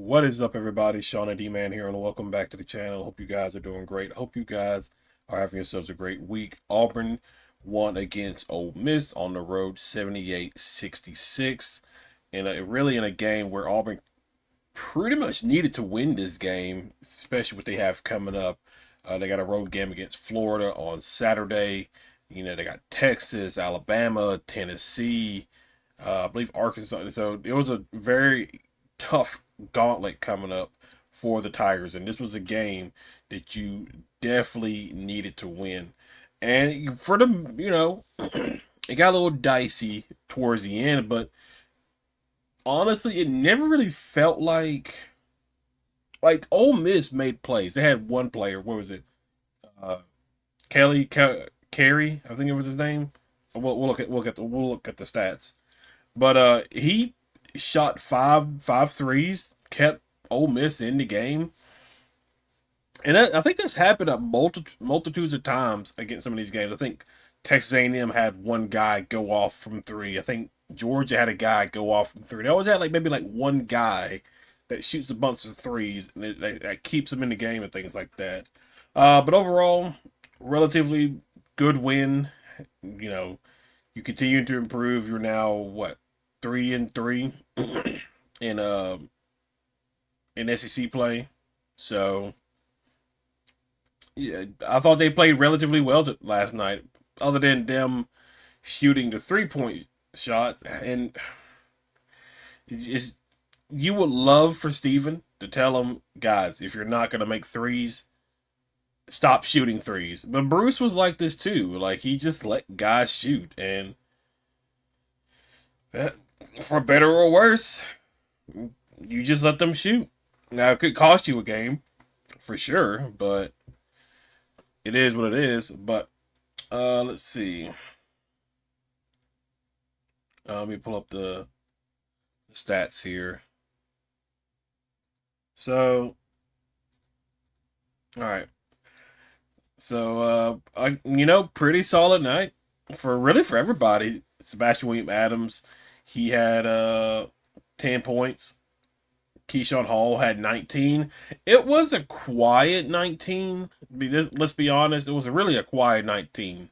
What is up, everybody? Shauna D-Man here, and welcome back to the channel. Hope you guys are doing great. Hope you guys are having yourselves a great week. Auburn won against Ole Miss on the road 78-66. And really in a game where Auburn pretty much needed to win this game, especially what they have coming up. They got a road game against Florida on Saturday. They got Texas, Alabama, Tennessee, I believe Arkansas. So it was a very tough gauntlet coming up for the Tigers, and this was a game that you definitely needed to win. And for them, it got a little dicey towards the end, but honestly, it never really felt like Ole Miss made plays. They had one player. What was it? Uh, Carey, I think it was his name. We'll look at the stats. But he shot five threes, kept Ole Miss in the game, and I think that's happened at multitudes of times against some of these games. I think Texas A&M had one guy go off from three. I think Georgia had a guy go off from three. They always had maybe one guy that shoots a bunch of threes and that keeps them in the game and things like that. But overall, relatively good win. You continue to improve. You're now what, 3-3 in SEC play. So yeah, I thought they played relatively well last night, other than them shooting the 3-point shots. And it's, you would love for Steven to tell him, guys, if you're not gonna make threes, stop shooting threes. But Bruce was like this too. Like, he just let guys shoot, and for better or worse, you just let them shoot. Now, it could cost you a game for sure, but it is what it is. But let's see. Let me pull up the stats here. So, all right. So, pretty solid night for everybody. Sebastian William Adams, he had 10 points. Keyshawn Hall had 19. It was a quiet 19. Let's be honest, it was really a quiet 19.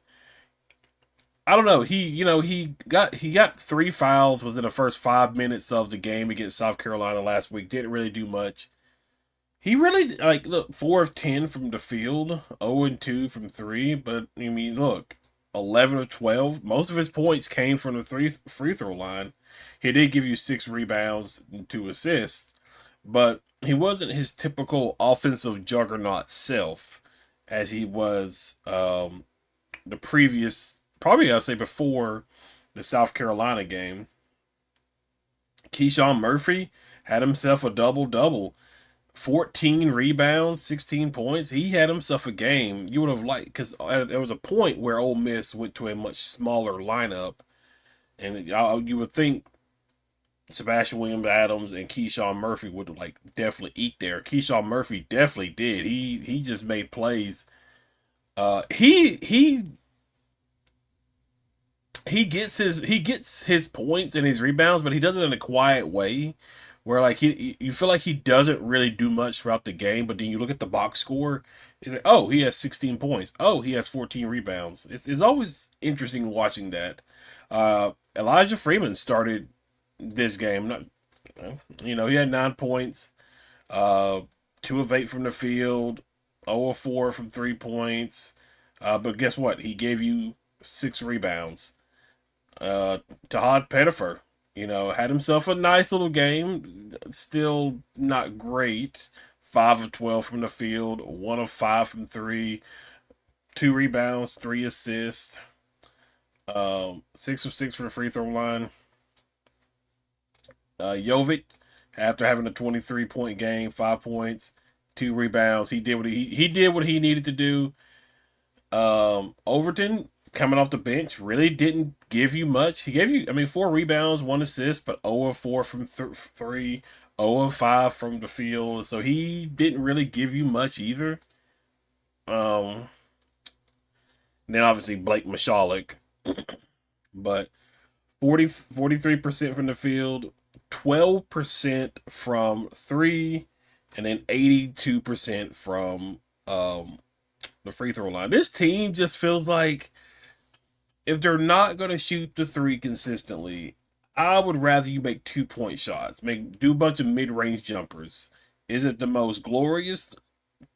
I don't know. He got three fouls within the first 5 minutes of the game against South Carolina last week. Didn't really do much. He really, look, 4 of 10 from the field, 0-2 from three. But I mean, look, 11 of 12. Most of his points came from the three free throw line. He did give you 6 rebounds and 2 assists, but he wasn't his typical offensive juggernaut self as he was the previous, probably I'd say before the South Carolina game. Keyshawn Murphy had himself a double double. 14 rebounds, 16 points. He had himself a game. You would have liked, because there was a point where Ole Miss went to a much smaller lineup, and you would think Sebastian Williams Adams and Keyshawn Murphy would definitely eat there. Keyshawn Murphy definitely did. He just made plays. He gets his points and his rebounds, but he does it in a quiet way, where you feel like he doesn't really do much throughout the game. But then you look at the box score, it's like, oh, he has 16 points. Oh, he has 14 rebounds. It's always interesting watching that. Elijah Freeman started this game. Not, he had 9 points, uh, 2 of 8 from the field, 0 of 4 from 3 points. But guess what? He gave you 6 rebounds. Tahad Pettifer, had himself a nice little game. Still not great. 5 of 12 from the field, 1 of 5 from three, 2 rebounds, 3 assists, 6 of 6 from the free throw line. Jovic, after having a 23-point game, 5 points, 2 rebounds. He did what he needed to do. Overton, coming off the bench, really didn't give you much. He gave you, 4 rebounds, 1 assist, but 0 of 4 from three, 0 of 5 from the field. So he didn't really give you much either. Um, then obviously Blake Mashalik, but 43% from the field, 12% from three, and then 82% from the free throw line. This team just feels like if they're not going to shoot the three consistently, I would rather you make 2 point shots, do a bunch of mid range jumpers. Is it the most glorious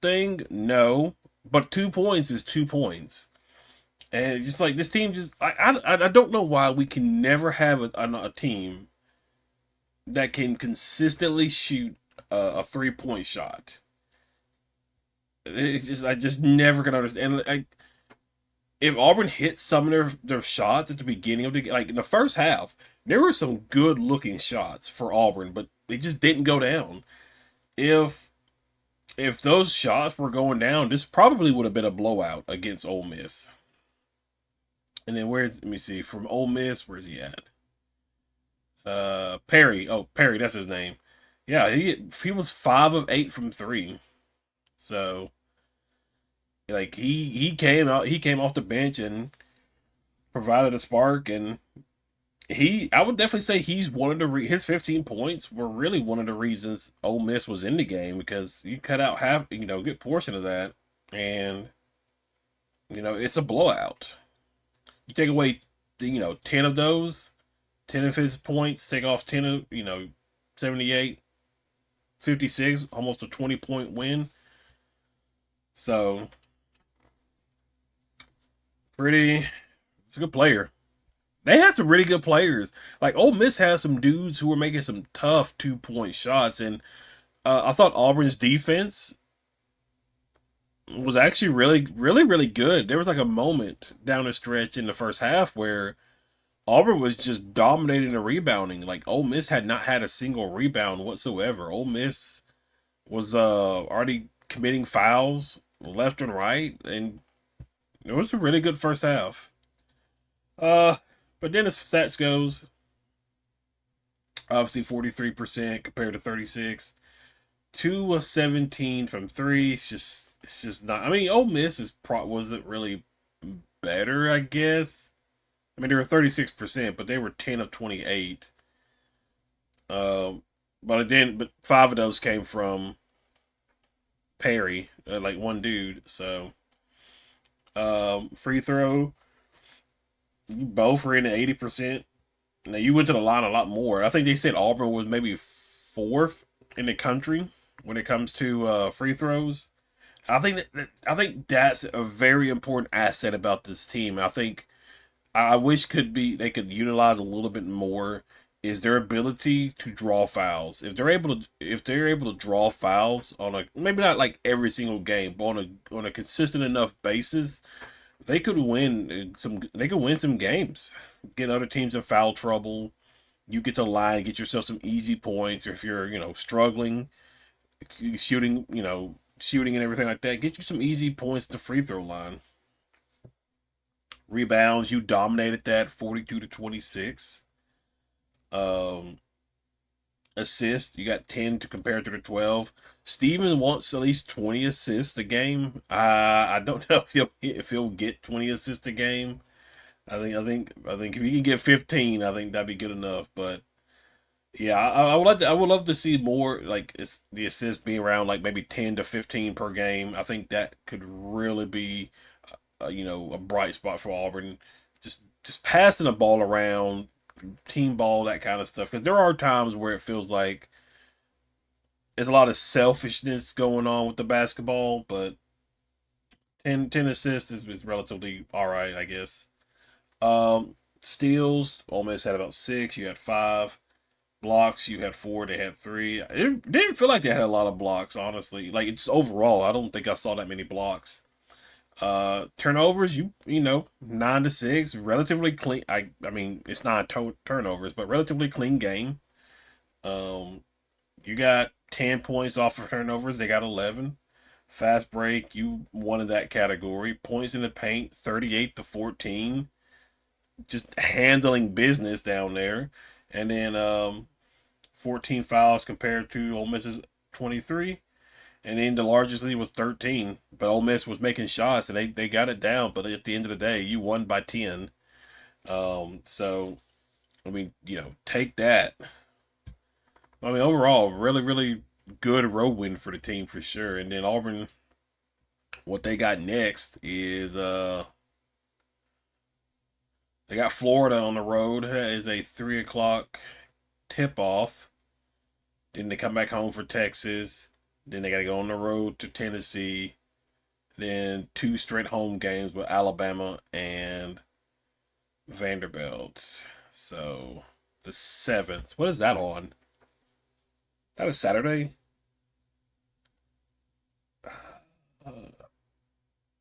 thing? No, but 2 points is 2 points. And it's just like this team, just I don't know why we can never have a team that can consistently shoot a 3 point shot. It's just I just never can understand. And if Auburn hits some of their shots at the beginning of the like in the first half, there were some good looking shots for Auburn, but they just didn't go down. If if those shots were going down, this probably would have been a blowout against Ole Miss. And then let me see, from Ole Miss, where's he at? Perry. Oh, Perry, that's his name. Yeah, he was 5 of 8 from three. So like he came off the bench and provided a spark, and I would definitely say he's one of his 15 points were really one of the reasons Ole Miss was in the game, because you cut out half, a good portion of that, and it's a blowout. You take away 10 of those, 10 of his points, take off 10 of 78, 56, almost a 20 point win. So pretty, it's a good player. They had some really good players. Like Ole Miss has some dudes who were making some tough 2 point shots, and I thought Auburn's defense was actually really, really, really good. There was like a moment down the stretch in the first half where Auburn was just dominating the rebounding. Like Ole Miss had not had a single rebound whatsoever. Ole Miss was already committing fouls left and right, and it was a really good first half. Uh, but then as stats goes, obviously 43% compared to 36. 2 of 17 from three. It's just not. I mean, Ole Miss wasn't really better, I guess. I mean, they were 36%, but they were 10 of 28. But 5 of those came from Perry, like one dude. So, free throw, you both were in the 80%. Now you went to the line a lot more. I think they said Auburn was maybe fourth in the country when it comes to free throws. I think that's a very important asset about this team. I wish they could utilize a little bit more is their ability to draw fouls. If they're able to draw fouls on a maybe not like every single game, but on a consistent enough basis, they could win some games. Get other teams in foul trouble. You get to the line, get yourself some easy points. Or if you're, struggling, shooting and everything like that, get you some easy points at the free throw line. Rebounds, you dominated that 42 to 26. Um, Assists, you got 10 to compare to the 12. Steven wants at least 20 assists a game. I don't know if he'll get 20 assists a game. I think if he can get 15, I think that'd be good enough. But yeah, I would love to see more like it's the assists being around like maybe 10 to 15 per game. I think that could really be a bright spot for Auburn. Just passing the ball around, team ball, that kind of stuff. Because there are times where it feels like there's a lot of selfishness going on with the basketball, but 10 assists is relatively all right, I guess. Steals, Ole Miss had about six. You had five. Blocks, you had four. They had three. It didn't feel like they had a lot of blocks, honestly. Like it's overall, I don't think I saw that many blocks. Turnovers, you know 9 to 6, relatively clean. I mean it's not turnovers, but relatively clean game. Um, you got 10 points off of turnovers. They got 11. Fast break, you won in that category. Points in the paint, 38 to 14. Just handling business down there. And then 14 fouls compared to Ole Miss's 23. And then the largest lead was 13. But Ole Miss was making shots and they got it down. But at the end of the day, you won by 10. So, I mean, take that. I mean, overall, really, really good road win for the team for sure. And then Auburn, what they got next is they got Florida on the road. It is a 3 o'clock tip off. Then they come back home for Texas. Then they got to go on the road to Tennessee. Then two straight home games with Alabama and Vanderbilt. So the 7th. What is that on? That is Saturday. Uh,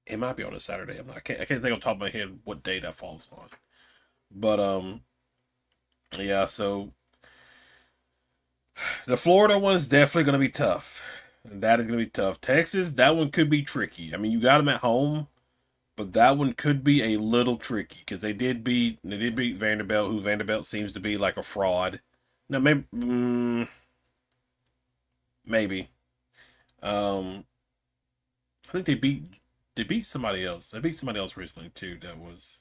it might be on a Saturday. I can't think on top of my head what day that falls on. But yeah. So the Florida one is definitely going to be tough. That is going to be tough. Texas, that one could be tricky. I mean, you got them at home, but that one could be a little tricky because they did beat Vanderbilt, who Vanderbilt seems to be like a fraud. No, maybe. Um, I think they beat somebody else. They beat somebody else recently too. That was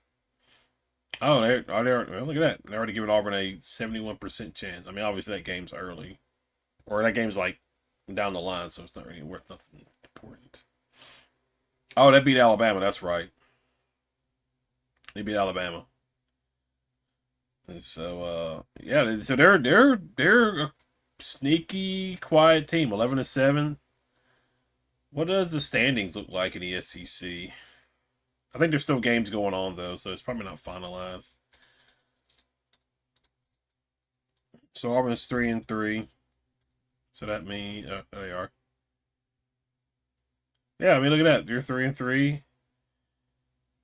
well, look at that. They're already giving Auburn a 71% chance. I mean, obviously that game's early, or that game's like down the line, so it's not really worth nothing important. Oh, they beat Alabama. That's right. They beat Alabama. And so yeah, so they're a sneaky, quiet team. 11-7. What does the standings look like in the SEC? I think there's still games going on though, so it's probably not finalized. So Auburn's 3-3. So that means there they are. Yeah, I mean look at that. You're 3-3,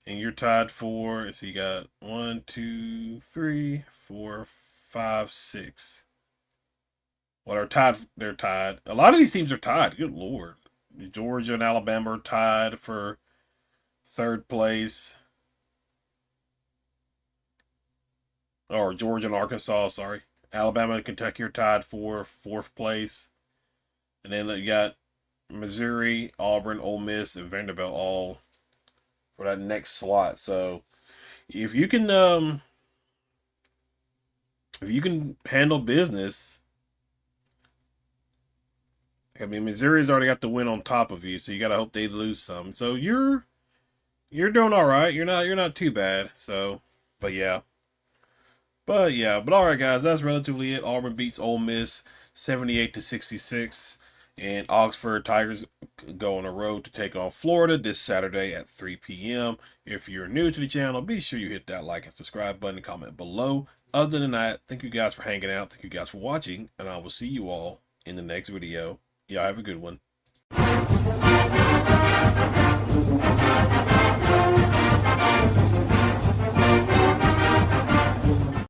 and you're tied for. So you got 1, 2, 3, 4, 5, 6. Well, they're tied. They're tied. A lot of these teams are tied. Good lord. Georgia and Alabama are tied for third place. Or Georgia and Arkansas, sorry. Alabama and Kentucky are tied for fourth place. And then you got Missouri, Auburn, Ole Miss, and Vanderbilt all for that next slot. So if you can handle business, I mean Missouri's already got the win on top of you, so you gotta hope they lose some. So you're doing all right. You're not too bad. So, but yeah. But all right, guys, that's relatively it. Auburn beats Ole Miss 78-66, and Oxford Tigers go on the road to take on Florida this Saturday at 3 p.m. If you're new to the channel, be sure you hit that like and subscribe button and comment below. Other than that, thank you guys for hanging out. Thank you guys for watching, and I will see you all in the next video. Y'all have a good one.